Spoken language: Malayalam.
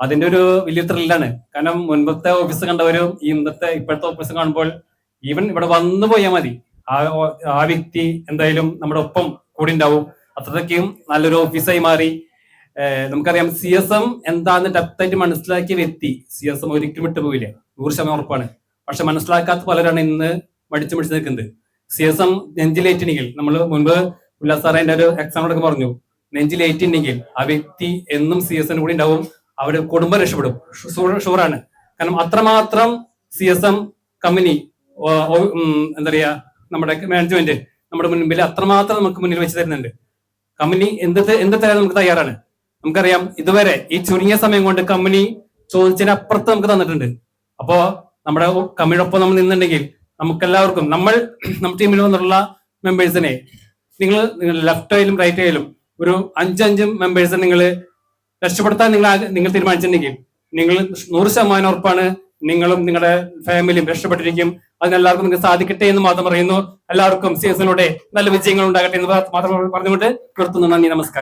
അതിന്റെ ഒരു വലിയ ത്രില്ലാണ്. കാരണം മുൻപത്തെ ഓഫീസ് കണ്ടവരും ഇപ്പോഴത്തെ ഓഫീസ് കാണുമ്പോൾ ഈവൻ ഇവിടെ വന്നു പോയാൽ മതി, ആ വ്യക്തി എന്തായാലും നമ്മുടെ ഒപ്പം കൂടി ഉണ്ടാവും. അത്രയ്ക്കും നല്ലൊരു ഓഫീസായി മാറി. നമുക്കറിയാം CSM എന്താന്ന് ഡെപ്തായിട്ട് മനസ്സിലാക്കിയ വ്യക്തി CSM ഒരിക്കലും വിട്ടുപോയില്ല, 100% ഉറപ്പാണ്. പക്ഷെ മനസ്സിലാക്കാത്ത പലരാണ് ഇന്ന് മടിച്ചു നിൽക്കുന്നത്. CSM നെഞ്ചിലേറ്റുണ്ടെങ്കിൽ, നമ്മൾ മുൻപ് ഉല്ലാസ് സാറേ ഒരു എക്സാമ്പിളൊക്കെ പറഞ്ഞു, നെഞ്ചിലേറ്റുണ്ടെങ്കിൽ ആ വ്യക്തി എന്നും CSM കൂടി ഉണ്ടാവും, അവരുടെ കുടുംബം രക്ഷപ്പെടും, ഷുവറാണ്. കാരണം അത്രമാത്രം CSM കമ്പനി എന്താ പറയാ, നമ്മുടെ മാനേജ്മെന്റ് നമ്മുടെ മുൻപിൽ അത്രമാത്രം നമുക്ക് മുന്നിൽ വെച്ച് തരുന്നുണ്ട്. കമ്പനി എന്ത് തരാൻ നമുക്ക് തയ്യാറാണ്. നമുക്കറിയാം ഇതുവരെ ഈ ചുരുങ്ങിയ സമയം കൊണ്ട് കമ്പനി ചോദിച്ചതിന് അപ്പുറത്ത് നമുക്ക് തന്നിട്ടുണ്ട്. അപ്പോ നമ്മുടെ കമ്പനിയോടൊപ്പം നമ്മൾ നിന്നുണ്ടെങ്കിൽ നമുക്കെല്ലാവർക്കും നമ്മുടെ ടീമിൽ വന്നിട്ടുള്ള മെമ്പേഴ്സിനെ നിങ്ങൾ ലെഫ്റ്റ് ആയാലും റൈറ്റ് ആയാലും ഒരു 5 മെമ്പേഴ്സിനെ നിങ്ങൾ രക്ഷപ്പെടുത്താൻ നിങ്ങൾ തീരുമാനിച്ചിട്ടുണ്ടെങ്കിൽ നിങ്ങൾ 100% ഉറപ്പാണ് നിങ്ങളും നിങ്ങളുടെ ഫാമിലിയും രക്ഷപ്പെട്ടിരിക്കും. അതിനെല്ലാവർക്കും നിങ്ങൾക്ക് സാധിക്കട്ടെ എന്ന് മാത്രം പറയുന്നു. എല്ലാവർക്കും CSM നല്ല വിജയങ്ങൾ ഉണ്ടാകട്ടെ എന്ന് മാത്രം പറഞ്ഞുകൊണ്ട് നിർത്തുന്നു. നന്ദി, നമസ്കാരം.